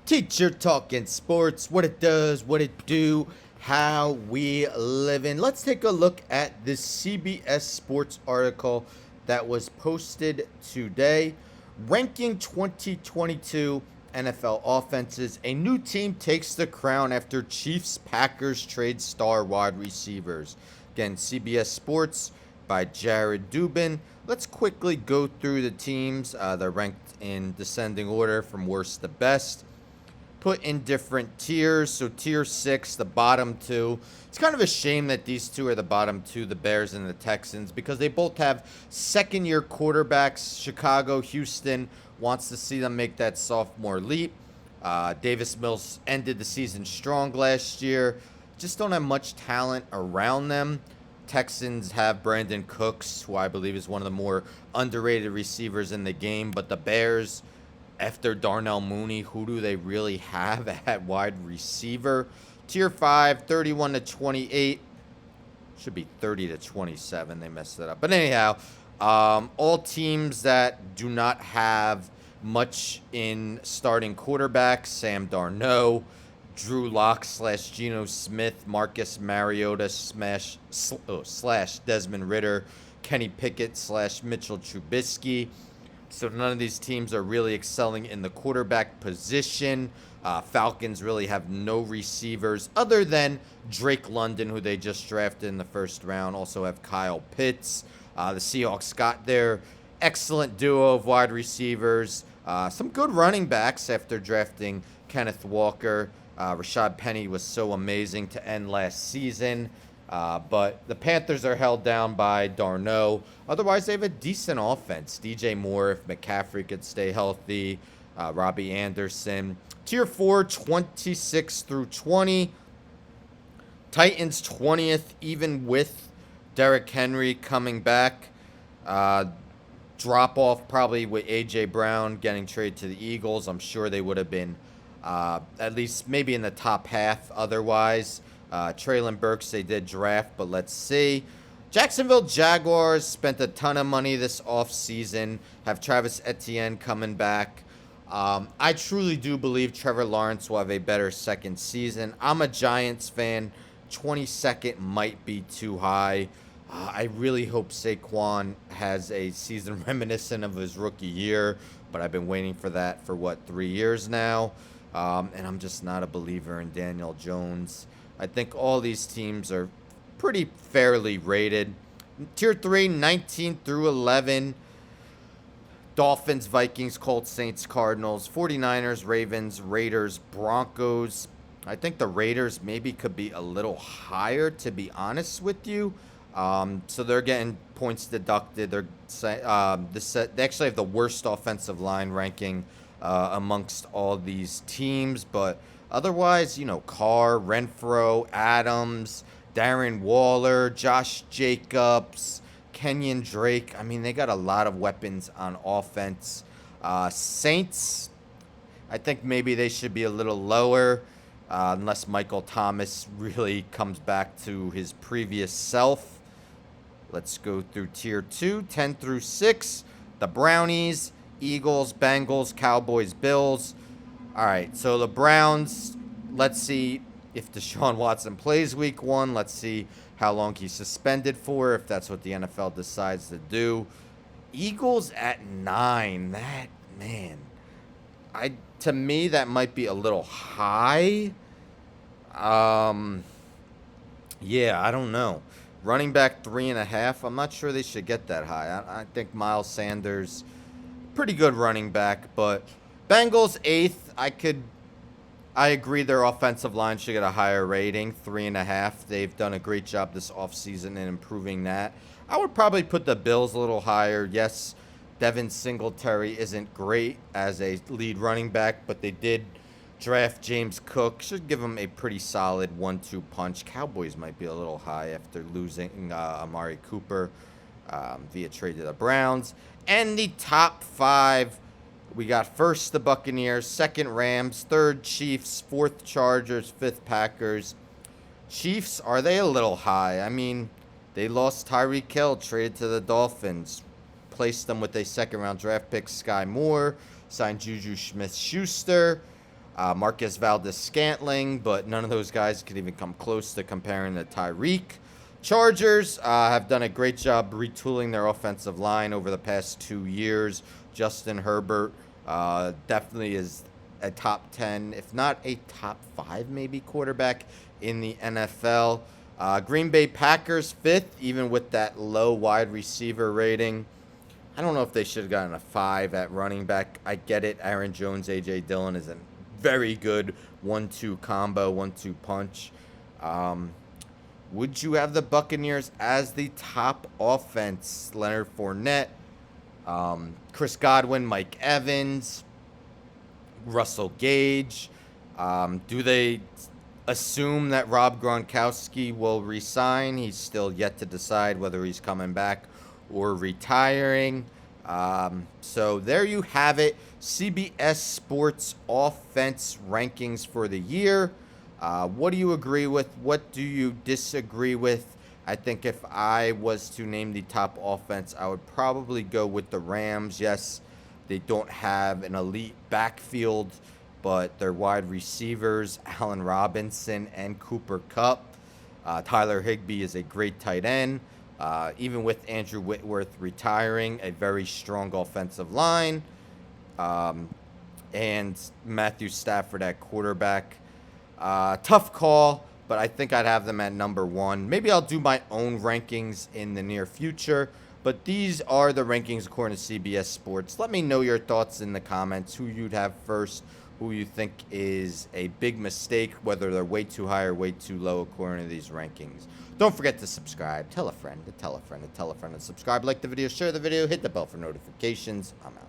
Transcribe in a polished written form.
Teacher talking sports, what it does, what it do, how we living. Let's take a look at this CBS Sports article that was posted today, ranking 2022 NFL offenses. A new team takes the crown after Chiefs Packers trade star wide receivers. Again, CBS Sports by Jared Dubin. Let's quickly go through the teams. They're ranked in descending order from worst to best, put in different tiers. So tier 6, the bottom two. It's kind of a shame that these two are the bottom two, the Bears and the Texans, because they both have second-year quarterbacks. Chicago, Houston wants to see them make that sophomore leap. Davis Mills ended the season strong last year. Just don't have much talent around them. Texans have Brandon Cooks, who I believe is one of the more underrated receivers in the game. But the Bears, after Darnell Mooney, who do they really have at wide receiver? Tier 5, 31 to 28. Should be 30 to 27. They messed that up. But anyhow, all teams that do not have much in starting quarterbacks: Sam Darnold, Drew Lock / Geno Smith, Marcus Mariota / Desmond Ritter, Kenny Pickett / Mitchell Trubisky. So none of these teams are really excelling in the quarterback position. Falcons really have no receivers other than Drake London, who they just drafted in the first round. Also have Kyle Pitts. The Seahawks got their excellent duo of wide receivers. Some good running backs after drafting Kenneth Walker. Rashad Penny was so amazing to end last season. But the Panthers are held down by Darnold. Otherwise, they have a decent offense. DJ Moore, if McCaffrey could stay healthy. Robbie Anderson. Tier 4, 26 through 20. Titans 20th, even with Derrick Henry coming back. Drop off probably with A.J. Brown getting traded to the Eagles. I'm sure they would have been at least maybe in the top half otherwise. Traylon Burks they did draft, but let's see. Jacksonville Jaguars spent a ton of money this offseason. Have Travis Etienne coming back. I truly do believe Trevor Lawrence will have a better second season. I'm a Giants fan. 22nd might be too high. I really hope Saquon has a season reminiscent of his rookie year, but I've been waiting for that for 3 years now. And I'm just not a believer in Daniel Jones. I think all these teams are pretty fairly rated. Tier 3, 19 through 11. Dolphins, Vikings, Colts, Saints, Cardinals, 49ers, Ravens, Raiders, Broncos. I think the Raiders maybe could be a little higher, to be honest with you. So they're getting points deducted. They actually have the worst offensive line ranking amongst all these teams. But otherwise, Carr, Renfro, Adams, Darren Waller, Josh Jacobs, Kenyon Drake. I mean, they got a lot of weapons on offense. Saints, I think maybe they should be a little lower unless Michael Thomas really comes back to his previous self. Let's go through tier 2, 10 through 6. The Brownies, Eagles, Bengals, Cowboys, Bills. All right, so the Browns, let's see if Deshaun Watson plays week 1. Let's see how long he's suspended for, if that's what the NFL decides to do. Eagles at 9. That, man, to me, that might be a little high. Yeah, I don't know. Running back 3.5. I'm not sure they should get that high. I think Miles Sanders, pretty good running back, but Bengals 8th. I agree their offensive line should get a higher rating, 3.5. They've done a great job this offseason in improving that. I would probably put the Bills a little higher. Yes, Devin Singletary isn't great as a lead running back, but they did draft James Cook. Should give him a pretty solid 1-2 punch. Cowboys might be a little high after losing Amari Cooper via trade to the Browns. And the top 5, we got first the Buccaneers, second Rams, third Chiefs, fourth Chargers, fifth Packers. Chiefs, are they a little high? I mean, they lost Tyreek Hill, traded to the Dolphins, placed them with a second-round draft pick, Sky Moore, signed Juju Smith-Schuster. Marcus Valdez-Scantling, but none of those guys could even come close to comparing to Tyreek. Chargers have done a great job retooling their offensive line over the past 2 years. Justin Herbert definitely is a top 10, if not a top 5 maybe quarterback in the NFL. Green Bay Packers 5th, even with that low wide receiver rating. I don't know if they should have gotten a 5 at running back. I get it. Aaron Jones, A.J. Dillon is a very good 1-2 combo, 1-2 punch. Would you have the Buccaneers as the top offense? Leonard Fournette, Chris Godwin, Mike Evans, Russell Gage. Do they assume that Rob Gronkowski will resign? He's still yet to decide whether he's coming back or retiring. So there you have it. CBS Sports offense rankings for the year. What do you agree with? What do you disagree with? I think if I was to name the top offense, I would probably go with the Rams. Yes, they don't have an elite backfield, but their wide receivers, Allen Robinson and Cooper Kupp. Tyler Higbee is a great tight end. Even with Andrew Whitworth retiring, a very strong offensive line. And Matthew Stafford at quarterback. Tough call, but I think I'd have them at number 1. Maybe I'll do my own rankings in the near future, but these are the rankings according to CBS Sports. Let me know your thoughts in the comments, who you'd have first, who you think is a big mistake, whether they're way too high or way too low according to these rankings. Don't forget to subscribe. Tell a friend to tell a friend to tell a friend to subscribe. Like the video, share the video, hit the bell for notifications. I'm out.